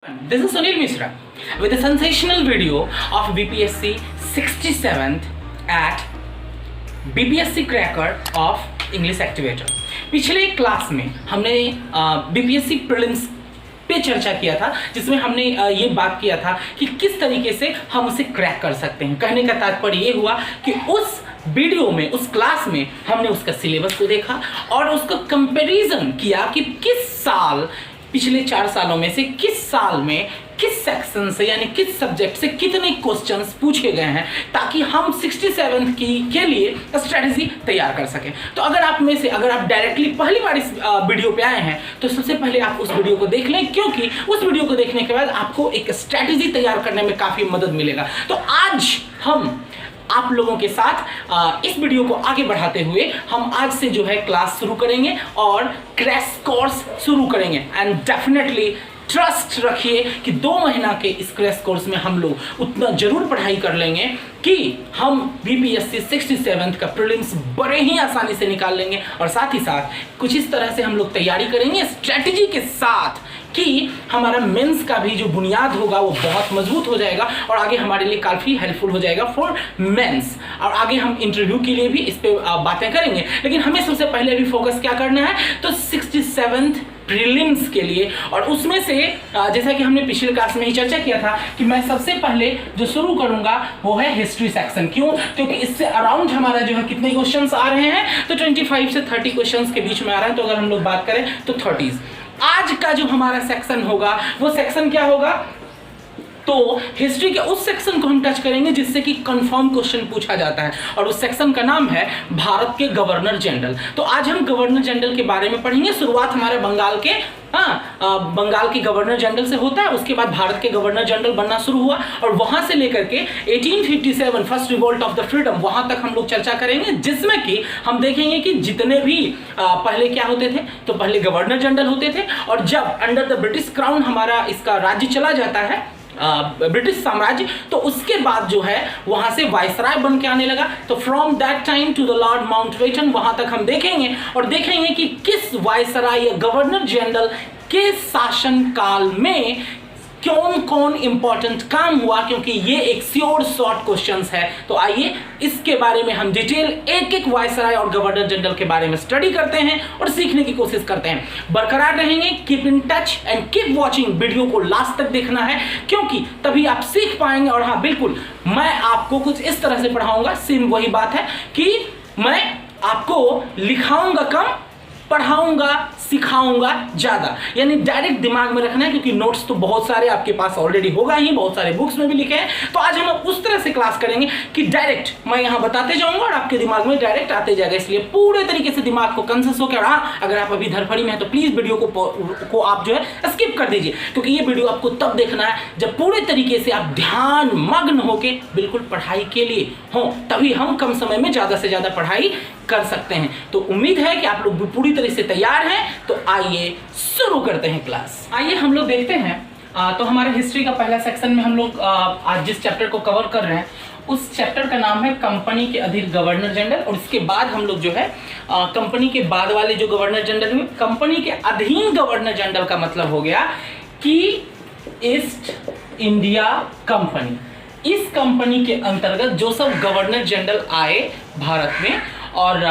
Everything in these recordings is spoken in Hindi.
This is Sunil Mishra with a sensational video of BPSC 67th at BPSC Cracker of English Activator। पिछले क्लास में हमने BPSC प्रीलिम्स पे चर्चा किया था, जिसमें हमने ये बात किया था कि किस तरीके से हम उसे क्रैक कर सकते हैं। कहने का तात्पर्य ये हुआ कि उस वीडियो में, उस क्लास में हमने उसका सिलेबस को देखा और उसका कंपैरिजन किया कि किस साल, पिछले 4 सालों में से किस साल में किस सेक्शन से यानी किस सब्जेक्ट से कितने क्वेश्चंस पूछे गए हैं, ताकि हम 67 के लिए स्ट्रेटजी तैयार कर सकें। तो अगर आप डायरेक्टली पहली बार इस वीडियो पे आए हैं तो सबसे पहले आप उस वीडियो को देख लें, क्योंकि उस वीडियो को देखने के बाद आपको एक स्ट्रेटजी तैयार करने में काफ़ी मदद मिलेगा। तो आज हम आप लोगों के साथ इस वीडियो को आगे बढ़ाते हुए हम आज से जो है क्लास शुरू करेंगे और क्रैश कोर्स शुरू करेंगे। एंड डेफिनेटली ट्रस्ट रखिए कि 2 महीना के इस क्रैश कोर्स में हम लोग उतना जरूर पढ़ाई कर लेंगे कि हम BPSC 67 का प्रीलिम्स बड़े ही आसानी से निकाल लेंगे। और साथ ही साथ कुछ इस तरह से हम लोग तैयारी करेंगे स्ट्रेटजी के साथ कि हमारा मेंस का भी जो बुनियाद होगा वो बहुत मजबूत हो जाएगा और आगे हमारे लिए काफ़ी हेल्पफुल हो जाएगा फॉर मेंस। और आगे हम इंटरव्यू के लिए भी इस पे बातें करेंगे, लेकिन हमें सबसे पहले भी फोकस क्या करना है, तो 67th प्रीलिम्स के लिए। और उसमें से जैसा कि हमने पिछले क्लास में ही चर्चा किया था कि मैं सबसे पहले जो शुरू करूंगा वो है हिस्ट्री सेक्शन। क्यों? क्योंकि इससे अराउंड हमारा जो है कितने क्वेश्चंस आ रहे हैं, तो 25 से 30 क्वेश्चंस के बीच में आ रहा है। तो अगर हम लोग बात करें तो 30s। आज का जो हमारा सेक्शन होगा वो सेक्शन क्या होगा, तो हिस्ट्री के उस सेक्शन को हम टच करेंगे जिससे कि कंफर्म क्वेश्चन पूछा जाता है, और उस सेक्शन का नाम है भारत के गवर्नर जनरल। तो आज हम गवर्नर जनरल के बारे में पढ़ेंगे। शुरुआत हमारे बंगाल के गवर्नर जनरल से होता है, उसके बाद भारत के गवर्नर जनरल बनना शुरू हुआ और वहां से लेकर के 1857 first revolt of the freedom, वहां तक हम लोग चर्चा करेंगे, जिसमें कि हम देखेंगे कि जितने भी पहले क्या होते थे, तो पहले गवर्नर जनरल होते थे, और जब अंडर द ब्रिटिश क्राउन हमारा इसका राज्य चला जाता है, ब्रिटिश साम्राज्य, तो उसके बाद जो है वहां से वायसराय बन के आने लगा। तो from that time to the Lord Mountbatten, वहां तक हम देखेंगे और देखेंगे कि किस वायसराय या गवर्नर जनरल के शासन काल में कौन कौन इंपॉर्टेंट काम हुआ, क्योंकि ये एक श्योर शॉर्ट क्वेश्चंस है। तो आइए इसके बारे में हम डिटेल एक वायसराय और गवर्नर जनरल के बारे में स्टडी करते हैं और सीखने की कोशिश करते हैं। बरकरार रहेंगे, keep in touch and keep watching. Video को लास्ट तक देखना है, क्योंकि तभी आप सीख पाएंगे। और हाँ, बिल्कुल मैं आपको कुछ इस तरह से पढ़ाऊंगा, सेम वही बात है कि मैं आपको लिखाऊंगा कम, पढ़ाऊंगा सिखाऊंगा ज्यादा, यानी डायरेक्ट दिमाग में रखना है, क्योंकि नोट्स तो बहुत सारे आपके पास ऑलरेडी होगा ही, बहुत सारे बुक्स में भी लिखे हैं। तो आज हम उस तरह से क्लास करेंगे कि डायरेक्ट मैं यहाँ बताते जाऊंगा और आपके दिमाग में डायरेक्ट आते जाएगा, इसलिए पूरे तरीके से दिमाग को कंसस होकर। हाँ, अगर आप अभी धड़फड़ी में है तो प्लीज वीडियो को आप जो है स्किप कर दीजिए, क्योंकि ये वीडियो आपको तब देखना है जब पूरे तरीके से आप ध्यान मग्न होके बिल्कुल पढ़ाई के लिए हो, तभी हम कम समय में ज्यादा से ज्यादा पढ़ाई कर सकते हैं। तो उम्मीद है कि आप लोग भी पूरी तरह से तैयार हैं। तो आइए शुरू करते हैं क्लास। आइए हम लोग देखते हैं। तो हमारे हिस्ट्री का पहला सेक्शन में हम लोग आज जिस चैप्टर को कवर कर रहे हैं उस चैप्टर का नाम है कंपनी के अधीन गवर्नर जनरल। और इसके बाद हम लोग जो है कंपनी के बाद वाले जो गवर्नर जनरल हुए, कंपनी के अधीन गवर्नर जनरल का मतलब हो गया कि ईस्ट इंडिया कंपनी। इस कंपनी के अंतर्गत जो सब गवर्नर जनरल आए भारत में और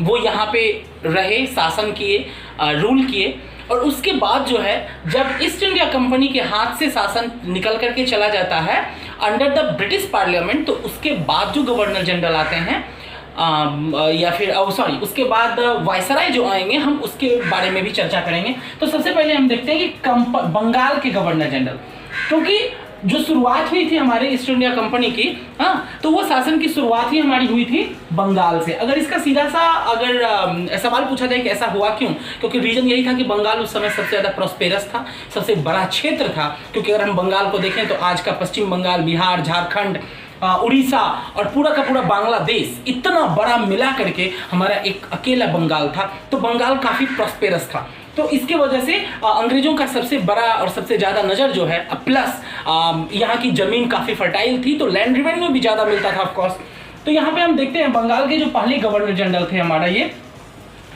वो यहाँ पे रहे, शासन किए, रूल किए, और उसके बाद जो है जब ईस्ट इंडिया कंपनी के हाथ से शासन निकल करके चला जाता है अंडर द ब्रिटिश पार्लियामेंट, तो उसके बाद जो गवर्नर जनरल आते हैं उसके बाद वायसराय जो आएंगे, हम उसके बारे में भी चर्चा करेंगे। तो सबसे पहले हम देखते हैं कि बंगाल के गवर्नर जनरल, क्योंकि जो शुरुआत हुई थी हमारे ईस्ट इंडिया कंपनी की, तो वो शासन की शुरुआत ही हमारी हुई थी बंगाल से। अगर इसका सीधा सा अगर सवाल पूछा जाए कि ऐसा हुआ क्यों, क्योंकि रीजन यही था कि बंगाल उस समय सबसे ज़्यादा प्रॉस्पेरस था, सबसे बड़ा क्षेत्र था। क्योंकि अगर हम बंगाल को देखें तो आज का पश्चिम बंगाल, बिहार, झारखंड, उड़ीसा और पूरा का पूरा बांग्लादेश, इतना बड़ा मिला करके हमारा एक अकेला बंगाल था। तो बंगाल काफ़ी प्रॉस्पेरस था। तो इसके वजह से अंग्रेजों का सबसे बड़ा और सबसे ज़्यादा नज़र जो है, प्लस यहाँ की ज़मीन काफ़ी फर्टाइल थी, तो लैंड रेवेन्यू भी ज़्यादा मिलता था ऑफकोर्स। तो यहाँ पे हम देखते हैं बंगाल के जो पहले गवर्नर जनरल थे हमारा ये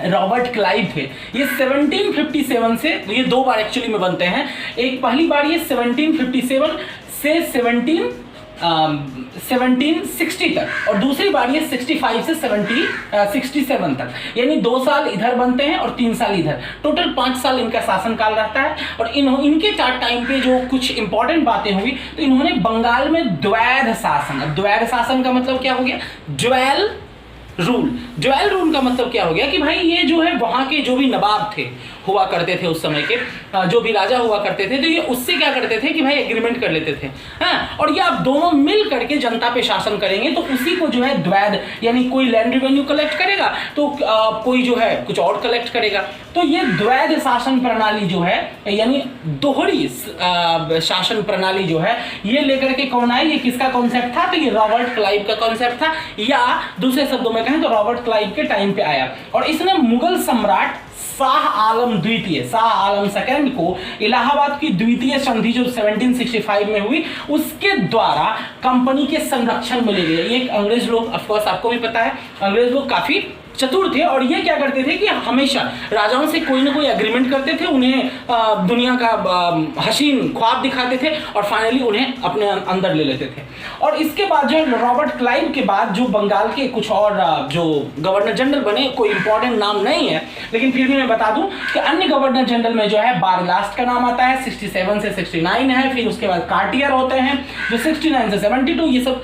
रॉबर्ट क्लाइव थे। ये 1757 से, ये दो बार एक्चुअली में बनते हैं। एक पहली बार ये 1757 से 1760 तक और दूसरी बार ये 65 से 67 तक, यानी 2 साल इधर बनते हैं और 3 साल इधर, टोटल 5 साल इनका शासनकाल रहता है। और इनके टाइम पे जो कुछ इंपॉर्टेंट बातें हुई, तो इन्होंने बंगाल में द्वैध शासन, अब द्वैध शासन का मतलब क्या हो गया, ड्वेल रूल का मतलब क्या हो गया कि भाई ये जो है वहाँ के जो भी नवाब थे, हुआ करते थे उस समय के, जो भी राजा हुआ करते थे, तो ये उससे क्या करते थे कि भाई एग्रीमेंट कर लेते थे, हाँ, और ये आप दोनों मिल करके जनता पे शासन करेंगे, तो उसी को जो है द्वैध, यानी कोई लैंड रेवेन्यू कलेक्ट करेगा तो कोई जो है कुछ और कलेक्ट करेगा। तो ये द्वैध शासन प्रणाली जो है, यानी दोहरी शासन प्रणाली जो है, ये लेकर के कौन आए, ये किसका कॉन्सेप्ट था, तो ये रॉबर्ट क्लाइव का कॉन्सेप्ट था, या दूसरे शब्दों में कहें तो रॉबर्ट क्लाइव के टाइम पे आया। और इसने मुगल सम्राट शाह आलम सेकंड को इलाहाबाद की द्वितीय संधि जो 1765 में हुई, उसके द्वारा कंपनी के संरक्षण में ले गए। ये अंग्रेज लोग, ऑफ कोर्स आपको भी पता है, अंग्रेज लोग काफी चतुर थे और ये क्या करते थे कि हमेशा राजाओं से कोई ना कोई एग्रीमेंट करते थे, उन्हें दुनिया का हसीन ख्वाब दिखाते थे और फाइनली उन्हें अपने अंदर ले लेते थे। और इसके बाद जो रॉबर्ट क्लाइव के बाद जो बंगाल के कुछ और जो गवर्नर जनरल बने, कोई इंपॉर्टेंट नाम नहीं है, लेकिन फिर भी मैं बता दूं कि अन्य गवर्नर जनरल में जो है बारलास्ट का नाम आता है, 67 से 69 है, फिर उसके बाद कार्टियर होते हैं जो 69 से 72, ये सब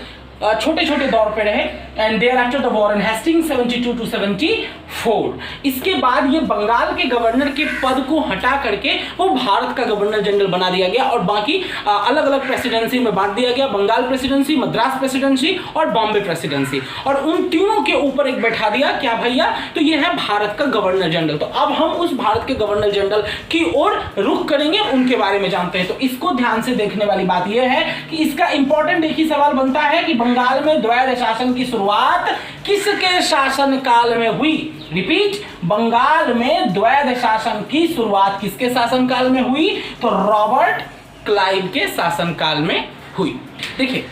छोटे छोटे दौर पे रहे। And thereafter the Warren Hastings 72 to 74। इसके बाद ये बंगाल के गवर्नर के पद को हटा करके वो भारत का गवर्नर जनरल बना दिया गया और बाकी अलग अलग प्रेसिडेंसी में बांट दिया गया, बंगाल प्रेसिडेंसी, मद्रास प्रेसिडेंसी और बॉम्बे प्रेसिडेंसी, और उन तीनों के ऊपर एक बैठा दिया क्या भैया, तो ये है भारत का गवर्नर जनरल। तो अब हम उस भारत के गवर्नर जनरल की ओर रुख करेंगे, उनके बारे में जानते हैं। तो इसको ध्यान से देखने वाली बात यह है कि इसका इंपॉर्टेंट एक ही सवाल बनता है कि बंगाल में द्वैध शासन की शुरुआत किसके शासनकाल में हुई। रिपीट, बंगाल में द्वैध शासन की शुरुआत किसके शासनकाल में हुई, तो रॉबर्ट क्लाइव के शासनकाल में हुई। देखिए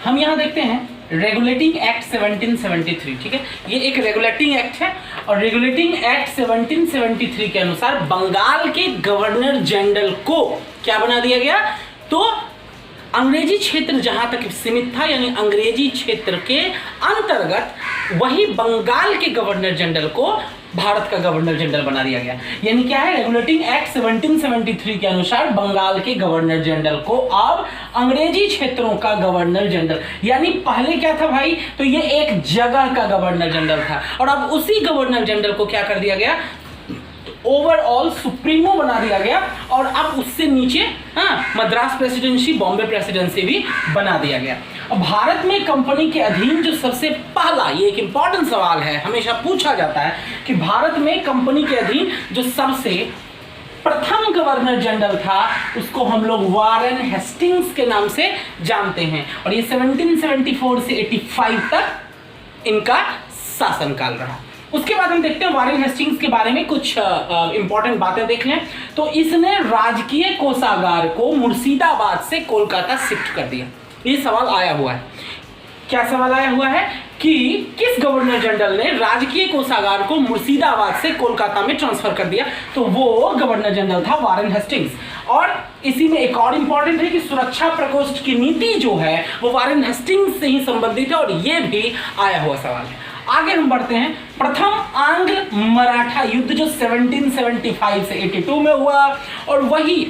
हम यहां देखते हैं रेगुलेटिंग एक्ट 1773, ठीक है, ये एक रेगुलेटिंग एक्ट है और रेगुलेटिंग एक्ट 1773 के अनुसार बंगाल के गवर्नर जनरल को क्या बना दिया गया, तो अंग्रेजी क्षेत्र जहां तक सीमित था, यानी अंग्रेजी क्षेत्र के अंतर्गत वही बंगाल के गवर्नर जनरल को भारत का गवर्नर जनरल बना दिया गया। यानी क्या है, रेगुलेटिंग एक्ट 1773 के अनुसार बंगाल के गवर्नर जनरल को अब अंग्रेजी क्षेत्रों का गवर्नर जनरल, यानी पहले क्या था भाई, तो ये एक जगह का गवर्नर जनरल था और अब उसी गवर्नर जनरल को क्या कर दिया गया, ओवरऑल सुप्रीमो बना दिया गया और अब उससे नीचे मद्रास प्रेसिडेंसी, बॉम्बे प्रेसिडेंसी भी बना दिया गया। अब भारत में कंपनी के अधीन जो सबसे पहला, ये एक इंपॉर्टेंट सवाल है, हमेशा पूछा जाता है कि भारत में कंपनी के अधीन जो सबसे प्रथम गवर्नर जनरल था उसको हम लोग वारेन हेस्टिंग्स के नाम से जानते हैं और ये 1774 से 85 तक इनका शासनकाल रहा। उसके बाद हम देखते हैं वारेन हेस्टिंग्स के बारे में कुछ इंपॉर्टेंट बातें देख लें। तो इसने राजकीय कोषागार को मुर्शिदाबाद से कोलकाता शिफ्ट कर दिया। ये सवाल आया हुआ है, क्या सवाल आया हुआ है कि किस गवर्नर जनरल ने राजकीय कोषागार को मुर्शिदाबाद से कोलकाता में ट्रांसफर कर दिया, तो वो गवर्नर जनरल था वारेन हेस्टिंग्स। और इसी में एक और इंपॉर्टेंट है कि सुरक्षा प्रकोष्ठ की नीति जो है वो वारेन हेस्टिंग्स से ही संबंधित है और ये भी आया हुआ सवाल है। आगे हम बढ़ते हैं, प्रथम आंग्ल मराठा युद्ध जो 1775 से 82 में हुआ और वही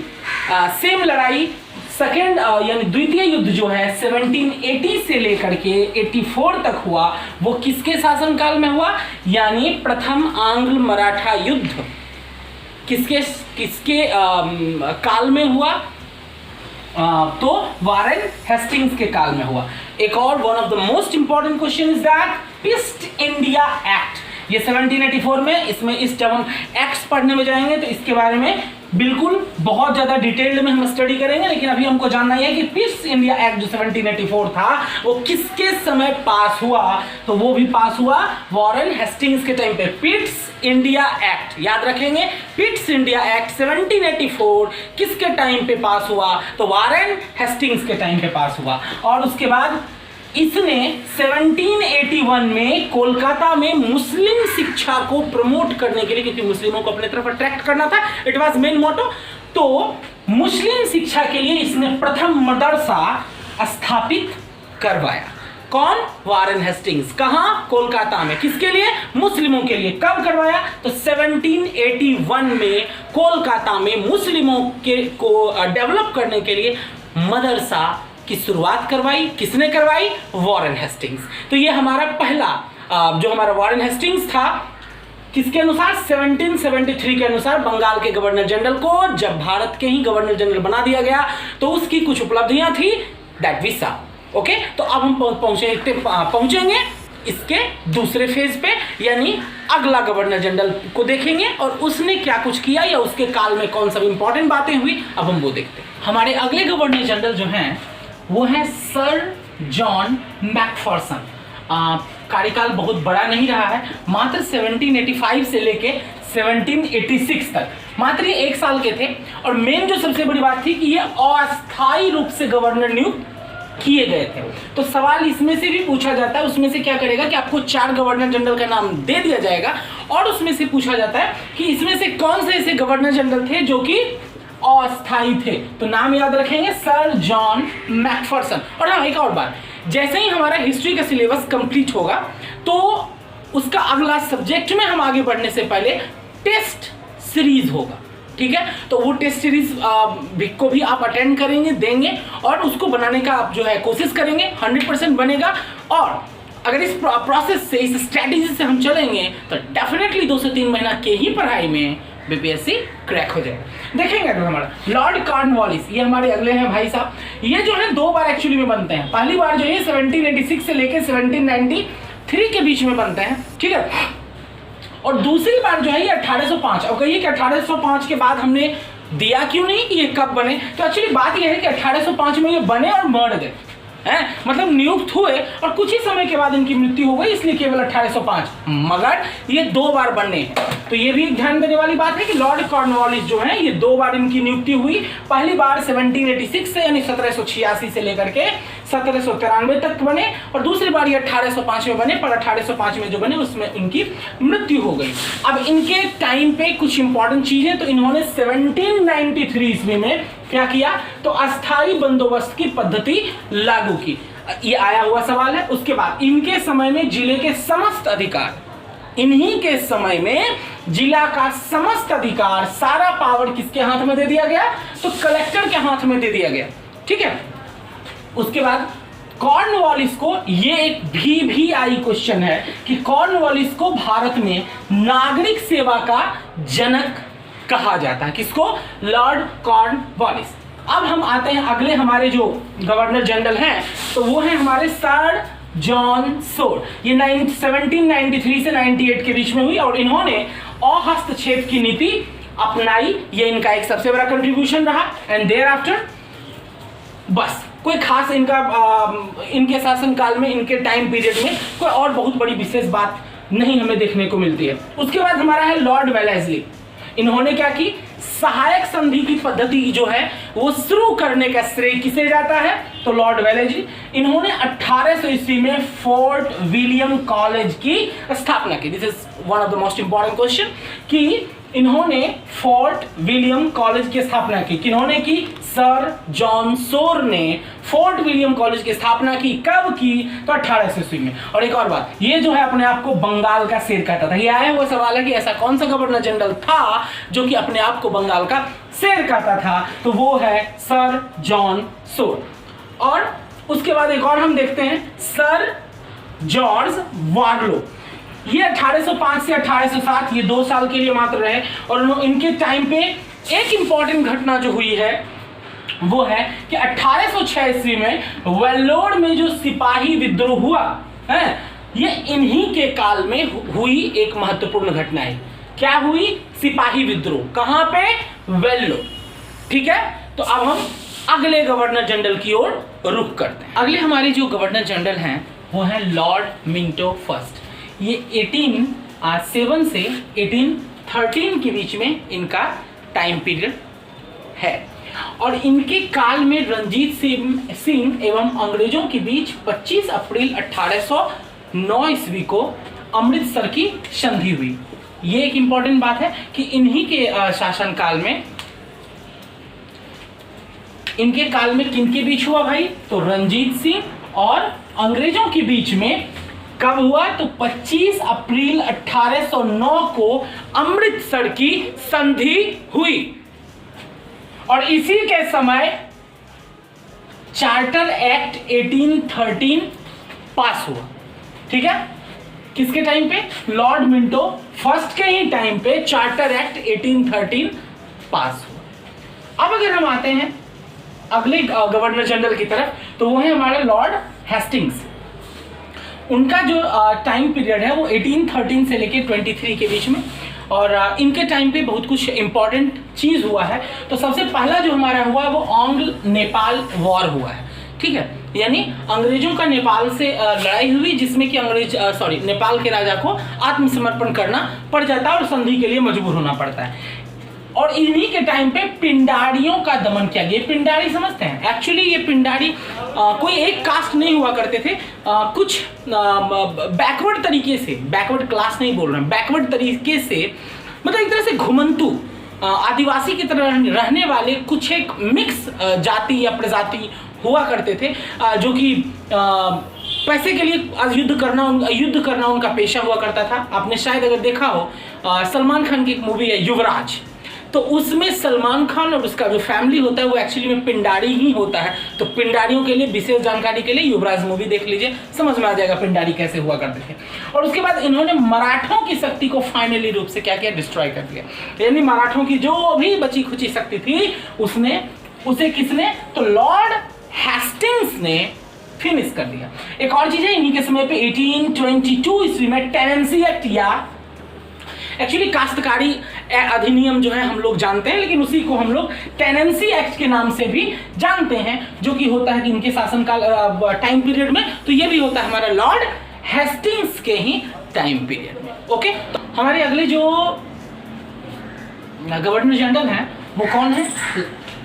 सेम लड़ाई सेकेंड यानी द्वितीय युद्ध जो है 1780 से लेकर के 84 तक हुआ, वो किसके शासनकाल में हुआ, यानी प्रथम आंग्ल मराठा युद्ध किसके काल में हुआ, तो वारेन हेस्टिंग्स के काल में हुआ। एक और one of the most important question is that east India act, ये 1784 में, इसमें इस जब हम एक्ट्स पढ़ने में जाएंगे तो इसके बारे में बिल्कुल बहुत ज्यादा डिटेल्ड में हम स्टडी करेंगे, लेकिन अभी हमको जानना है कि ईस्ट इंडिया एक्ट जो 1784 था वो किसके समय पास हुआ, तो वो भी पास हुआ वारेन हेस्टिंग्स के टाइम पे। पिट्स इंडिया एक्ट याद रखेंगे, पिट्स इंडिया एक्ट 1784 किसके टाइम पे पास हुआ, तो वारेन हेस्टिंग्स के टाइम पे पास हुआ। और उसके बाद इसने 1781 में कोलकाता में मुस्लिम शिक्षा को प्रमोट करने के लिए, क्योंकि मुस्लिमों को अपने तरफ अट्रैक्ट करना था, इट वाज मेन मोटो, तो मुस्लिम शिक्षा के लिए इसने प्रथम मदरसा स्थापित करवाया। कौन? Warren Hastings. कहां? कोलकाता में। किसके लिए? मुस्लिमों के लिए। कब करवाया? तो 1781 में कोलकाता में मुस्लिमों के को डेवलप करने के लिए मदरसा की शुरुआत करवाई। किसने करवाई? Warren Hastings. तो ये हमारा पहला जो हमारा वारेन हेस्टिंग्स था, किसके अनुसार? 1773 के अनुसार बंगाल के गवर्नर जनरल को जब भारत के ही गवर्नर जनरल बना दिया गया तो उसकी कुछ उपलब्धियां थी, दैट वी सा। ओके, तो अब हम पहुंचेंगे इसके दूसरे फेज पे, यानी अगला गवर्नर जनरल को देखेंगे और उसने क्या कुछ किया या उसके काल में कौन सा इंपॉर्टेंट बातें हुई, अब हम वो देखते हैं। हमारे अगले गवर्नर जनरल जो हैं वो है सर जॉन मैकफर्सन। कार्यकाल बहुत बड़ा नहीं रहा है, मात्र 1785 से लेके 1786 तक मात्र ये 1 साल के थे। और मेन जो सबसे बड़ी बात थी कि ये अस्थायी रूप से गवर्नर नियुक्त किए गए थे। तो सवाल इसमें से भी पूछा जाता है, उसमें से क्या करेगा कि आपको 4 गवर्नर जनरल का नाम दे दिया जाएगा और उसमें से पूछा जाता है कि इसमें से कौन से ऐसे गवर्नर जनरल थे जो कि अस्थायी थे। तो नाम याद रखेंगे, सर जॉन मैकफर्सन। और हाँ, एक और बात, जैसे ही हमारा हिस्ट्री का सिलेबस कंप्लीट होगा तो उसका अगला सब्जेक्ट में हम आगे बढ़ने से पहले टेस्ट सीरीज होगा, ठीक है? तो वो टेस्ट सीरीज को भी आप अटेंड करेंगे, देंगे और उसको बनाने का आप जो है कोशिश करेंगे, 100% बनेगा। और अगर इस प्रोसेस से, इस स्ट्रैटेजी से हम चलेंगे तो डेफिनेटली 2 से 3 महीना के ही पढ़ाई में बीपीएससी क्रैक हो जाएगा। देखेंगे अगर हमारा लॉर्ड कॉर्नवालिस, ये हमारे अगले हैं भाई साहब। ये जो है 2 बार एक्चुअली में बनते हैं। पहली बार जो है 1786 से लेकर 1793 के बीच में बनते हैं, ठीक है? और दूसरी बार जो है ये 1805। अब कहिए कि 1805 के बाद हमने दिया क्यों नहीं कि ये कब बने? तो एक्चुअली बात ये है कि 1805 में ये बने और मर गए हैं, मतलब नियुक्त हुए और कुछ ही समय के बाद इनकी मृत्यु हो गई, इसलिए केवल 1805। मगर ये 2 बार बनने, तो ये भी ध्यान देने वाली बात है कि लॉर्ड कॉर्नवालिस जो है ये 2 बार इनकी नियुक्ति हुई। पहली बार 1786 से, यानी 1786 से लेकर के 1793 तक बने और दूसरी बार ये 1805 में बने, पर 1805 में जो बने उसमें इनकी मृत्यु हो गई। अब इनके टाइम पे कुछ इंपॉर्टेंट चीजें, तो इन्होंने 1793 ईस्वी में क्या किया? तो अस्थायी बंदोबस्त की पद्धति लागू की। ये आया हुआ सवाल है। उसके बाद इनके समय में जिले के समस्त अधिकार, इन्हीं के समय में जिला का समस्त अधिकार, सारा पावर किसके हाथ में दे दिया गया? तो कलेक्टर के हाथ में दे दिया गया, ठीक है? उसके बाद कॉर्नवालिस को, ये एक भी आई क्वेश्चन है कि कॉर्नवालिस को भारत में नागरिक सेवा का जनक कहा जाता है। किसको? Lord Cornwallis. अब हम आते हैं अगले हमारे जो गवर्नर जनरल हैं, तो वो हैं हमारे सर जॉन सोर। ये 1793 से 98 के बीच में हुई और इन्होंने अहस्तक्षेप की नीति अपनाई। ये इनका एक सबसे बड़ा कंट्रीब्यूशन रहा। एंड देयर आफ्टर बस कोई खास इनके शासनकाल में, इनके टाइम पीरियड में कोई और बहुत बड़ी विशेष बात नहीं हमें देखने को मिलती है। उसके बाद हमारा है लॉर्ड वेलेस्ली। इन्होंने क्या की? सहायक संधि की पद्धति जो है वो शुरू करने का श्रेय किसे जाता है? तो लॉर्ड वेलेस्ली। इन्होंने 1800 ईस्वी में फोर्ट विलियम कॉलेज की स्थापना की। This is one of the most important question कि इन्होंने फोर्ट विलियम कॉलेज की स्थापना की। किन्होंने की? सर जॉन सोर ने फोर्ट विलियम कॉलेज की स्थापना की। कब की? तो 1800 ईस्वी में। और एक और बात, ये जो है अपने आप को बंगाल का शेर कहता था। ये आया हुआ सवाल है कि ऐसा कौन सा गवर्नर जनरल था जो कि अपने आप को बंगाल का शेर कहता था? तो वो है सर जॉन सोर। और उसके बाद एक और हम देखते हैं, सर जॉर्ज वार्लो। ये 1805 से 1807, ये 2 साल के लिए मात्र रहे। और इनके टाइम पे एक इंपॉर्टेंट घटना जो हुई है वो है कि 1806 ईस्वी में वेल्लोर में जो सिपाही विद्रोह हुआ है, ये इन्हीं के काल में हुई एक महत्वपूर्ण घटना है। क्या हुई? सिपाही विद्रोह। कहां पे? वेल्लोर, ठीक है? तो अब हम अगले गवर्नर जनरल की ओर रुख करते हैं। अगले हमारे जो गवर्नर जनरल हैं वो है लॉर्ड मिंटो फर्स्ट। ये 1807 से 1813 के बीच में इनका टाइम पीरियड है। और इनके काल में रणजीत सिंह एवं अंग्रेजों के बीच 25 अप्रैल 1809 ईस्वी को अमृतसर की संधि हुई। ये एक इंपॉर्टेंट बात है कि इन्हीं के शासनकाल में, इनके काल में किनके बीच हुआ भाई? तो रणजीत सिंह और अंग्रेजों के बीच में कब हुआ? तो 25 अप्रैल 1809 को अमृतसर की संधि हुई। और इसी के समय चार्टर एक्ट 1813 पास हुआ। ठीक है, किसके टाइम पे? लॉर्ड मिंटो फर्स्ट के ही टाइम पे चार्टर एक्ट 1813 पास हुआ। अब अगर हम आते हैं अगले गवर्नर जनरल की तरफ, तो वो है हमारे लॉर्ड हेस्टिंग्स। उनका जो टाइम पीरियड है वो 1813 से लेके 23 के बीच में, और इनके टाइम पे बहुत कुछ इंपॉर्टेंट चीज़ हुआ है। तो सबसे पहला जो हमारा हुआ वो आंग्ल नेपाल वॉर हुआ है। ठीक है, यानी अंग्रेजों का नेपाल से लड़ाई हुई, जिसमें कि नेपाल के राजा को आत्मसमर्पण करना पड़ जाता है और संधि के लिए मजबूर होना पड़ता है। और इन्हीं के टाइम पे पिंडारियों का दमन किया गया। पिंडारी समझते हैं? एक्चुअली ये पिंडारी कोई एक कास्ट नहीं हुआ करते थे, कुछ बैकवर्ड तरीके से, बैकवर्ड क्लास नहीं बोल रहे हैं, बैकवर्ड तरीके से, मतलब एक तरह से घुमंतु आदिवासी की तरह रहने वाले कुछ एक मिक्स जाति या प्रजाति हुआ करते थे, जो कि पैसे के लिए युद्ध करना उनका पेशा हुआ करता था। आपने शायद अगर देखा हो सलमान खान की एक मूवी है युवराज, तो उसमें सलमान खान और उसका जो फैमिली होता है वो एक्चुअली में पिंडारी ही होता है। तो पिंडारियों के लिए विशेष जानकारी के लिए युवराज मूवी देख लीजिए, समझ में आ जाएगा पिंडारी कैसे हुआ करते थे। और उसके बाद इन्होंने मराठों की शक्ति को फाइनली रूप से क्या किया? डिस्ट्रॉय कर दिया। यानी मराठों की जो भी बची खुची शक्ति थी उसे किसने? तो लॉर्ड हेस्टिंग्स ने फिनिश कर दिया। एक और चीज है, इन्हीं के समय पे 1822 ईस्वी में टेनेंसी एक्ट, या एक्चुअली काश्तकारी अधिनियम जो है हम लोग जानते हैं, लेकिन उसी को हम लोग टेनेंसी एक्ट के नाम से भी जानते हैं, जो कि होता है कि इनके शासनकाल टाइम पीरियड में। तो ये भी होता है हमारा लॉर्ड हेस्टिंग्स के ही टाइम पीरियड में। ओके, तो हमारे अगले जो गवर्नर जनरल हैं वो कौन है?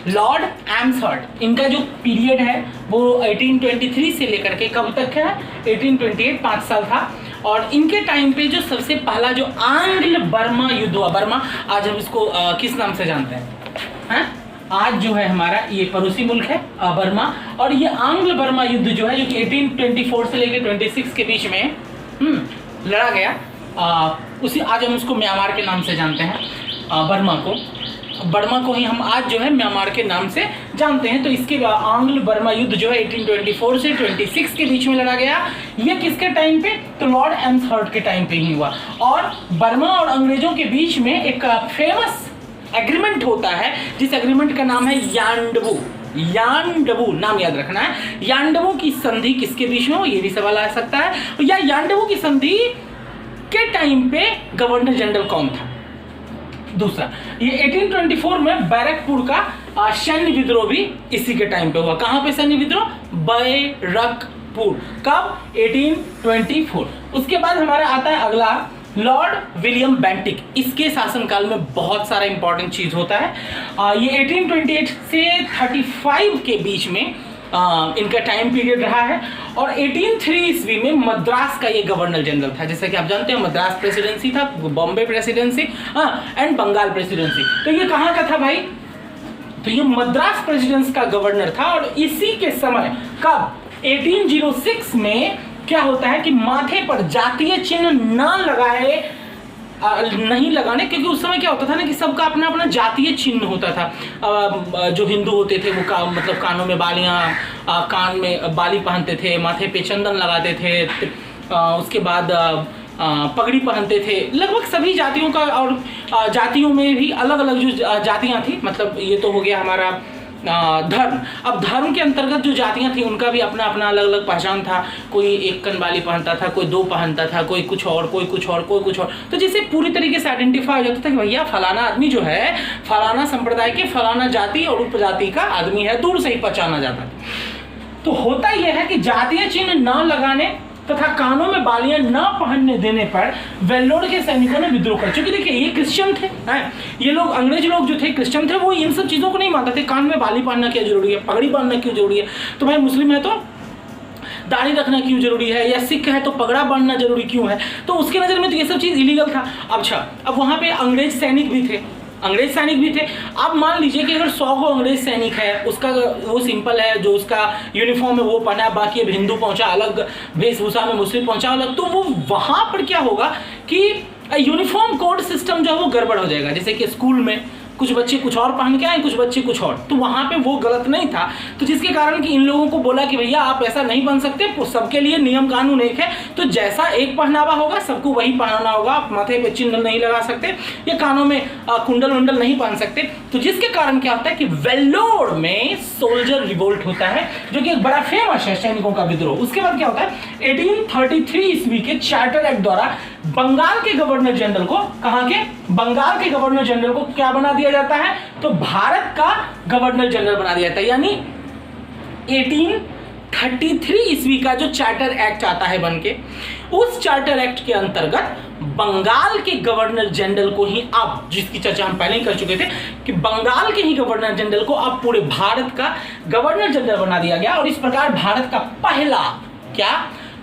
लॉर्ड एम्सहर्स्ट। इनका जो पीरियड है वो 1823 से लेकर के कब तक है? 1828, 5 साल था। और इनके टाइम पे जो सबसे पहला जो आंग्ल बर्मा युद्ध हुआ, बर्मा आज हम इसको किस नाम से जानते हैं? आज जो है हमारा ये पड़ोसी मुल्क है बर्मा, और ये आंग्ल बर्मा युद्ध जो है, जो कि 1824 से लेकर 26 के बीच में लड़ा गया, उसी आज हम उसको म्यांमार के नाम से जानते हैं। बर्मा को ही हम आज जो है म्यांमार के नाम से जानते हैं। तो इसके आंग्ल बर्मा युद्ध जो है 1824 से 26 के बीच में लड़ा गया। ये किसके टाइम पे? तो लॉर्ड एम्सहर्स्ट के टाइम पे ही हुआ। और बर्मा और अंग्रेजों के बीच में एक फेमस एग्रीमेंट होता है, जिस एग्रीमेंट का नाम है यानडबू, नाम याद रखना है। यानडबू की संधि किसके बीच में हो? ये भी सवाल आ सकता है। या यानडबू की संधि के टाइम पे गवर्नर जनरल कौन था? दूसरा, ये 1824 में बैरकपुर का सैन्य विद्रोह भी इसी के टाइम पे हुआ। कहां पे सैन्य विद्रोह? बैरकपुर। कब? 1824। उसके बाद हमारा आता है अगला लॉर्ड विलियम बेंटिक। इसके शासनकाल में बहुत सारा इंपॉर्टेंट चीज होता है। ये 1828 से 35 के बीच में इनका टाइम पीरियड रहा है। और 1803 ईस्वी में मद्रास का ये गवर्नर जनरल था। जैसा कि आप जानते हैं मद्रास प्रेसिडेंसी था, Bombay presidency and Bengal presidency. तो ये कहाँ का था भाई? तो ये मद्रास प्रेसिडेंसी का गवर्नर था। और इसी के समय कब? 1806 में क्या होता है कि माथे पर जातीय चिन्ह नहीं लगाने, क्योंकि उस समय क्या होता था ना कि सबका अपना अपना जातीय चिन्ह होता था। जो हिंदू होते थे वो मतलब कानों में बालियां, कान में बाली पहनते थे, माथे पे चंदन लगाते थे, उसके बाद पगड़ी पहनते थे। लगभग सभी जातियों का, और जातियों में भी अलग अलग जो जातियां थी, मतलब ये तो हो गया हमारा धर्म। अब धर्म के अंतर्गत जो जातियां थी उनका भी अपना अपना अलग अलग पहचान था। कोई एक कनवाली पहनता था, कोई 2 पहनता था, कोई कुछ और, कोई कुछ और, कोई कुछ और। तो जिससे पूरी तरीके से आइडेंटिफाई हो जाता था कि भैया फलाना आदमी जो है फलाना संप्रदाय के फलाना जाति और उपजाति का आदमी है, दूर से ही पहचाना जाता था। तो होता यह है कि जातीय चिन्ह न लगाने तथा कानों में बालियां न पहनने देने पर वेल्लोर के सैनिकों ने विद्रोह कर, क्योंकि देखिए ये क्रिश्चियन थे, ये लोग अंग्रेज लोग जो थे क्रिश्चियन थे, वो इन सब चीज़ों को नहीं मानते थे। कान में बाली पहनना क्या जरूरी है, पगड़ी बांधना क्यों जरूरी है, तो भाई मुस्लिम है तो दाढ़ी रखना क्यों जरूरी है, या सिख है तो पगड़ा बांधना जरूरी क्यों है, तो उसके नज़र में तो ये सब चीज़ इलीगल था। अच्छा, अब वहाँ पे अंग्रेज सैनिक भी थे, अब मान लीजिए कि अगर 100 को अंग्रेज सैनिक है, उसका वो सिंपल है, जो उसका यूनिफॉर्म है वो पहना है, बाकी अब हिंदू पहुंचा अलग वेशभूषा में, मुस्लिम पहुंचा अलग, तो वो वहाँ पर क्या होगा कि यूनिफॉर्म कोड सिस्टम जो है वो गड़बड़ हो जाएगा। जैसे कि स्कूल में कुछ बच्चे कुछ और पहन के आए, कुछ बच्चे कुछ और, तो वहाँ पे वो गलत नहीं था। तो जिसके कारण कि इन लोगों को बोला कि भैया आप ऐसा नहीं पहन सकते, सबके लिए नियम कानून एक है, तो जैसा एक पहनावा होगा सबको वही पहनाना होगा। आप माथे पे चिन्ह नहीं लगा सकते या कानों में कुंडल उंडल नहीं पहन सकते। तो जिसके कारण क्या होता है कि वेल्लोर में सोल्जर रिवोल्ट होता है, जो कि एक बड़ा फेमस है सैनिकों का विद्रोह। उसके बाद क्या होता है 1833 ईस्वी के चार्टर एक्ट द्वारा बंगाल के गवर्नर जनरल को, कहाँ के, बंगाल के गवर्नर जनरल को क्या बना दिया जाता है, तो भारत का गवर्नर जनरल बना दिया जाता है। यानी 1833 ईस्वी का जो चार्टर एक्ट आता है बनके, उस चार्टर एक्ट के अंतर्गत बंगाल के गवर्नर जनरल को ही, अब जिसकी चर्चा हम पहले ही कर चुके थे कि बंगाल के ही गवर्नर जनरल को अब पूरे भारत का गवर्नर जनरल बना दिया गया। और इस प्रकार भारत का पहला, क्या,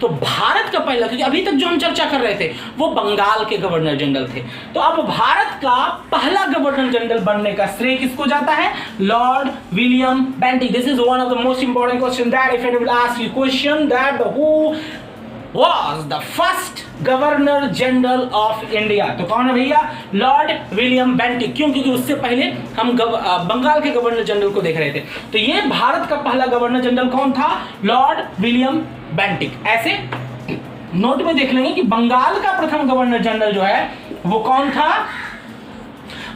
तो भारत का पहला, क्योंकि अभी तक जो हम चर्चा कर रहे थे वो बंगाल के गवर्नर जनरल थे, तो अब भारत का पहला गवर्नर जनरल बनने का श्रेय किसको जाता है, Lord William Bentinck. This is one of the most important question that if anyone ask you question that who was the first governor general of India, तो कौन है भैया, लॉर्ड विलियम बेंटिक। क्यों, क्योंकि उससे पहले हम बंगाल के गवर्नर जनरल को देख रहे थे। तो ये भारत का पहला गवर्नर जनरल कौन था, लॉर्ड विलियम बेंटिक। ऐसे नोट में देख लेंगे कि बंगाल का प्रथम गवर्नर जनरल जो है वो कौन था,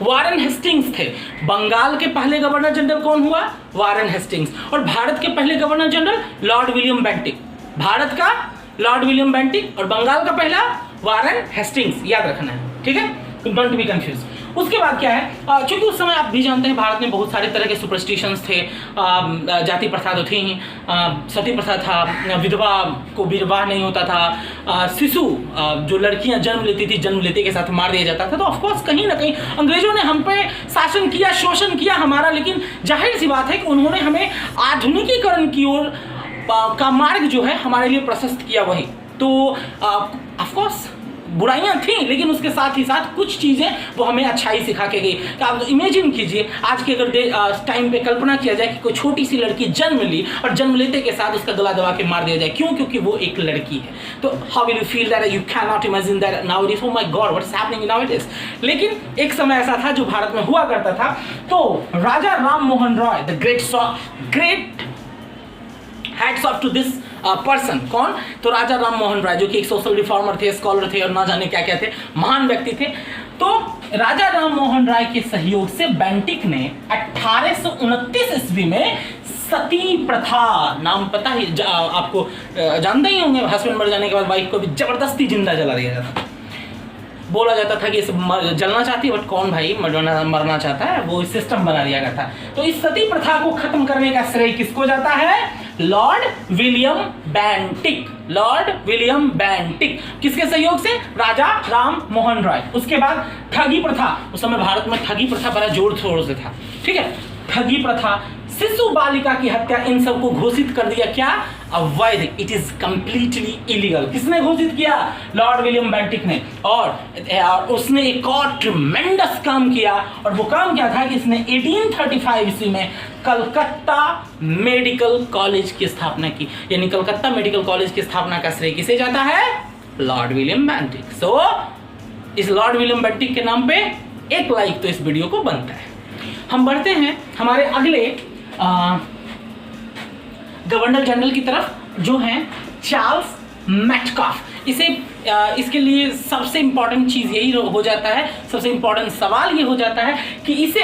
वारेन हेस्टिंग्स थे। बंगाल के पहले गवर्नर जनरल कौन हुआ, वारेन हेस्टिंग्स। और भारत के पहले governor general Lord William Bentinck. Bharat का लॉर्ड विलियम बेंटिक और बंगाल का पहला वारेन हेस्टिंग्स, याद रखना है, ठीक है, डोंट बी कंफ्यूज। उसके बाद क्या है, चूंकि उस समय आप भी जानते हैं भारत में बहुत सारे तरह के सुपरस्टिशंस थे, जाति प्रथा तो थी ही, सती प्रथा था, विधवा को विवाह नहीं होता था, शिशु जो लड़कियां जन्म लेती थी जन्म लेते के साथ मार दिया जाता था। तो ऑफकोर्स कहीं ना कहीं अंग्रेजों ने हम पे शासन किया, शोषण किया हमारा, लेकिन जाहिर सी बात है कि उन्होंने हमें आधुनिकीकरण की ओर का मार्ग जो है हमारे लिए प्रशस्त किया। वही तो ऑफकोर्स बुराइयां थी, लेकिन उसके साथ ही साथ कुछ चीज़ें वो हमें अच्छाई सिखा के गई। तो आप इमेजिन कीजिए आज के अगर टाइम पे कल्पना किया जाए कि कोई छोटी सी लड़की जन्म ली और जन्म लेते के साथ उसका गला दबा के मार दिया जाए, क्यों, क्योंकि वो एक लड़की है। तो how will you feel that, you can not imagine that now it is, oh my God what's happening now it is. लेकिन एक समय ऐसा था जो भारत में हुआ करता था। तो Raja Ram Mohan Roy, the great hats off to this person, कौन, तो राजा राम मोहन राय, जो कि एक सोशल रिफॉर्मर थे, स्कॉलर थे और ना जाने क्या क्या थे, महान व्यक्ति थे। तो राजा राम मोहन राय के सहयोग से बेंटिक ने 1829 ईस्वी में सती प्रथा, नाम पता ही आपको, जानते ही होंगे, हस्बैंड मर जाने के बाद वाइफ को भी जबरदस्ती जिंदा जला दिया जाता। बोला जाता था कि जलना चाहती है, बट कौन भाई मरना चाहता है, वो सिस्टम बना दिया गया था। तो इस सती प्रथा को खत्म करने का श्रेय किसको जाता है, Lord William Bentinck. Lord William Bentinck किसके सहयोग से, राजा राम मोहन रॉय। उसके बाद ठगी प्रथा, उस समय भारत में ठगी प्रथा बड़ा जोर शोर से था, ठीक है, ठगी प्रथा, शिशु बालिका की हत्या, इन सबको घोषित कर दिया क्या, अवैध, इट इज कंप्लीटली इलीगल। किसने घोषित किया, लॉर्ड विलियम बेंटिक ने। और उसने एक और ट्रिमेंडस काम किया, और वो काम क्या था कि इसने 1835 ईस्वी में कलकत्ता मेडिकल कॉलेज की स्थापना की। यानी कलकत्ता मेडिकल कॉलेज की स्थापना का श्रेय किसे जाता है, लॉर्ड विलियम बेंटिक। सो इस लॉर्ड विलियम बेंटिक के नाम पे एक लाइक तो इस वीडियो को बनता है। हम बढ़ते हैं हमारे अगले गवर्नर जनरल की तरफ, जो हैं चार्ल्स मेटकाफ। इसके लिए सबसे इंपॉर्टेंट चीज़ यही हो जाता है, सबसे इंपॉर्टेंट सवाल ये हो जाता है कि इसे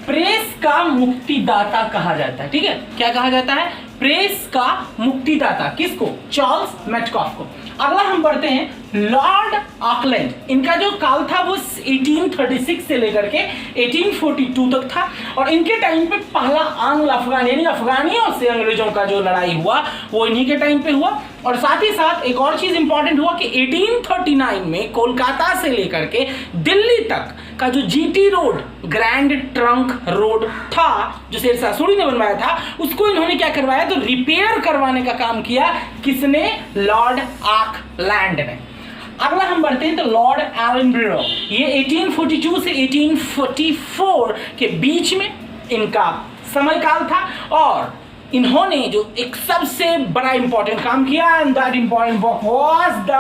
प्रेस का मुक्तिदाता कहा जाता है। ठीक है, क्या कहा जाता है? प्रेस का मुक्तिदाता। किसको? चार्ल्स मेटकॉफ को। अगला हम बढ़ते हैं लॉर्ड ऑकलैंड। इनका जो काल था वो 1836 से लेकर के 1842 तक था और इनके टाइम पे पहला आंग्ल अफगान यानी अफगानियों से अंग्रेजों का जो लड़ाई हुआ वो इन्हीं के टाइम पे हुआ। और साथ ही साथ एक और चीज इंपॉर्टेंट हुआ कि 1839 में कोलकाता से लेकर के दिल्ली तक का जो GT road, grand trunk road था जो शेरशाह सूरी ने बनवाया था, उसको इन्होंने क्या करवाया? तो रिपेयर करवाने का काम किया। किसने? लॉर्ड ऑकलैंड ने। अगला हम बढ़ते हैं तो लॉर्ड एलनबरो। ये 1842 से 1844 के बीच में इनका समय काल था और इन्होंने जो एक सबसे बड़ा इंपॉर्टेंट काम किया and that important was the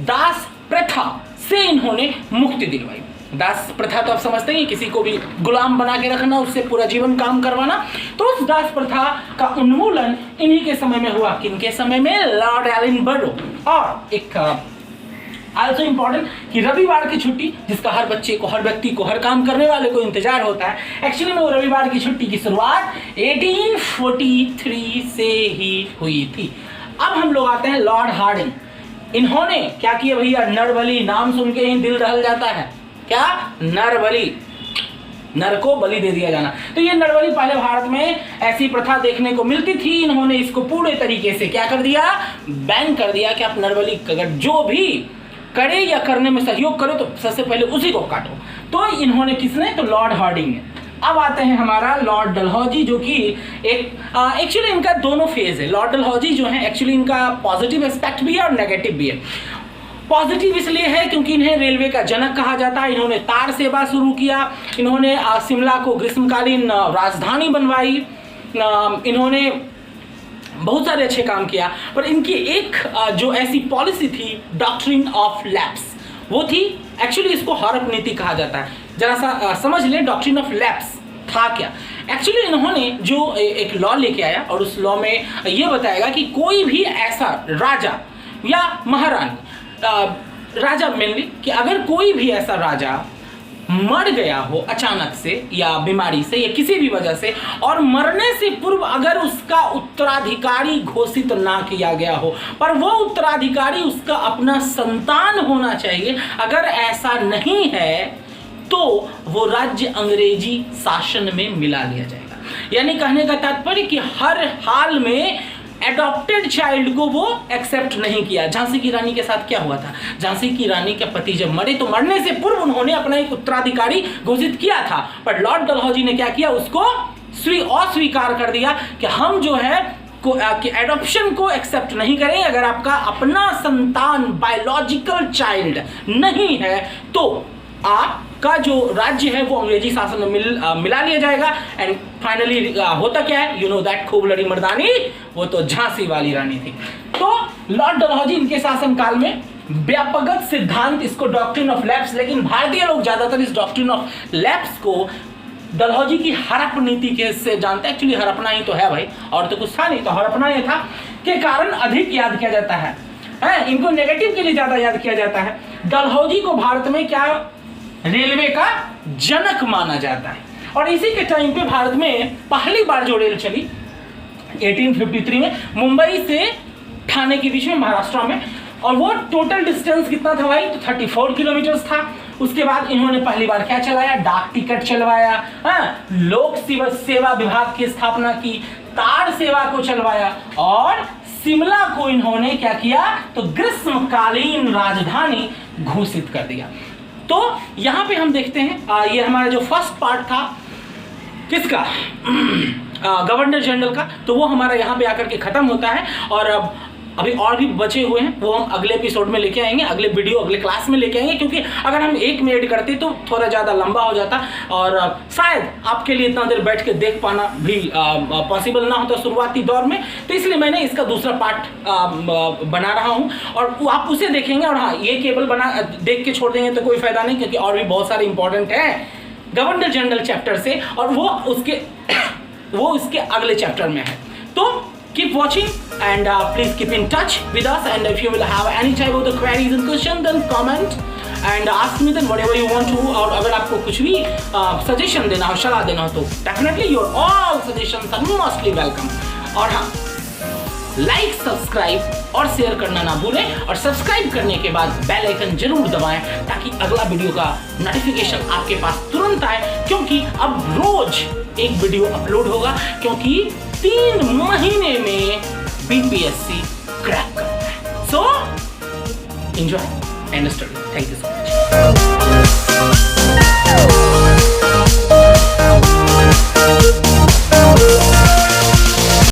दास प्रथा से इन्होंने मुक्ति दिलवाई। दास प्रथा तो आप समझते हैं, किसी को भी गुलाम बना के रखना, उससे पूरा जीवन काम करवाना। तो उस दास प्रथा का उन्मूलन इन्हीं के समय में हुआ। किनके समय में? Lord Ellenborough. और एक आल्सो इंपॉर्टेंट कि रविवार की छुट्टी जिसका हर बच्चे को, हर व्यक्ति को, हर काम करने वाले को इंतजार होता है, एक्चुअली में वो रविवार की छुट्टी की शुरुआत 1843 से ही हुई थी। अब हम लोग आते हैं लॉर्ड हार्डिंग। इन्होंने क्या किया भैया? नरबली। नाम सुन के ही दिल दहल जाता है। क्या? नरबली, नर को बलि दे दिया जाना। तो ये नरबली पहले भारत में ऐसी प्रथा देखने को मिलती थी। इन्होंने इसको पूरे तरीके से क्या कर दिया? बैन कर दिया कि आप नरबली अगर जो भी करे या करने में सहयोग करो तो सबसे पहले उसी को काटो। तो इन्होंने किसने? तो लॉर्ड हार्डिंग ने। अब आते हैं हमारा लॉर्ड डलहौजी जो कि एक एक्चुअली इनका दोनों फेज है। लॉर्ड डलहौजी जो है एक्चुअली इनका पॉजिटिव एस्पेक्ट भी है और नेगेटिव भी है। पॉजिटिव इसलिए है क्योंकि इन्हें रेलवे का जनक कहा जाता है। इन्होंने तार सेवा शुरू किया, इन्होंने शिमला को ग्रीष्मकालीन राजधानी बनवाई, इन्होंने बहुत सारे अच्छे काम किया। पर इनकी एक जो ऐसी पॉलिसी थी डॉक्ट्रिन ऑफ लैप्स, वो थी एक्चुअली इसको हड़प नीति कहा जाता है। जरा सा समझ लें डॉक्ट्रिन ऑफ लैप्स था क्या। एक्चुअली इन्होंने जो एक लॉ लेके आया और उस लॉ में ये बताएगा कि कोई भी ऐसा राजा या महारानी, राजा मेनली, कि अगर कोई भी ऐसा राजा मर गया हो अचानक से या बीमारी से या किसी भी वजह से और मरने से पूर्व अगर उसका उत्तराधिकारी घोषित ना किया गया हो, पर वो उत्तराधिकारी उसका अपना संतान होना चाहिए, अगर ऐसा नहीं है तो वो राज्य अंग्रेजी शासन में मिला लिया जाएगा। यानी कहने का तात्पर्य कि हर हाल में एडॉप्टेड चाइल्ड को वो एक्सेप्ट नहीं किया। झांसी की रानी के साथ क्या हुआ था? झांसी की रानी के पति जब मरे तो मरने से पूर्व उन्होंने अपना एक उत्तराधिकारी घोषित किया था, पर लॉर्ड डलहौजी ने क्या किया? उसको अस्वीकार कर दिया कि हम जो है एडॉप्शन को एक्सेप्ट नहीं करें। अगर आपका अपना संतान बायोलॉजिकल चाइल्ड नहीं है तो आपका जो राज्य है वो अंग्रेजी शासन में मिला लिया जाएगा। एंड फाइनली होता क्या है? यू नो दैट खूब लड़ी मर्दानी, वो तो झांसी वाली रानी थी। तो लॉर्ड डलहौजी इनके शासन काल में व्यापक सिद्धांत, इसको डॉक्ट्रिन ऑफ लैप्स, लेकिन भारतीय लोग ज्यादातर इस डॉक्ट्रिन ऑफ लैप्स को डलहौजी की हड़प नीति के से जानते हैं। एक्चुअली हड़पना ही तो है भाई, और तो कुछ था नहीं, तो हड़पना ये था के कारण अधिक याद किया जाता है। इनको नेगेटिव के लिए ज्यादा याद किया जाता है। डलहौजी को भारत में क्या रेलवे का जनक माना जाता है और इसी के टाइम पे भारत में पहली बार जो रेल चली 1853 में मुंबई से ठाणे के बीच में महाराष्ट्र में, और वो टोटल डिस्टेंस कितना था भाई? तो 34 किलोमीटर्स था। उसके बाद इन्होंने पहली बार क्या चलाया? डाक टिकट चलवाया, लोक सेवा विभाग की स्थापना की, तार सेवा को चलवाया और शिमला को इन्होंने क्या किया? तो ग्रीष्मकालीन राजधानी घोषित कर दिया। तो यहां पे हम देखते हैं ये हमारा जो फर्स्ट पार्ट था किसका? गवर्नर जनरल का, तो वो हमारा यहाँ पे आकर के खत्म होता है। और अब अभी और भी बचे हुए हैं, वो हम अगले एपिसोड में लेके आएंगे, अगले वीडियो अगले क्लास में लेके आएंगे, क्योंकि अगर हम एक में ऐड करते तो थोड़ा ज़्यादा लंबा हो जाता और शायद आपके लिए इतना देर बैठ के देख पाना भी पॉसिबल ना होता शुरुआती दौर में। तो इसलिए मैंने इसका दूसरा पार्ट बना रहा हूँ और आप उसे देखेंगे। और हाँ, ये केवल देख के छोड़ देंगे तो कोई फायदा नहीं, क्योंकि और भी बहुत सारे इंपॉर्टेंट हैं गवर्नर जनरल चैप्टर से, और वो उसके अगले चैप्टर में है। तो keep watching and please keep in touch with us, and if you will have any type of the queries and questions, then comment and ask me then whatever you want to. और अगर आपको कुछ भी सजेशन देना हो, सलाह देना हो तो definitely your all suggestions are mostly welcome. और हाँ, लाइक, सब्सक्राइब और शेयर करना ना भूलें, और सब्सक्राइब करने के बाद बेल आइकन जरूर दबाएं ताकि अगला वीडियो का नोटिफिकेशन आपके पास तुरंत आए, क्योंकि अब रोज एक वीडियो अपलोड होगा, क्योंकि 3 महीने में बीपीएससी क्रैक करना है। So enjoy and study. Thank you so much.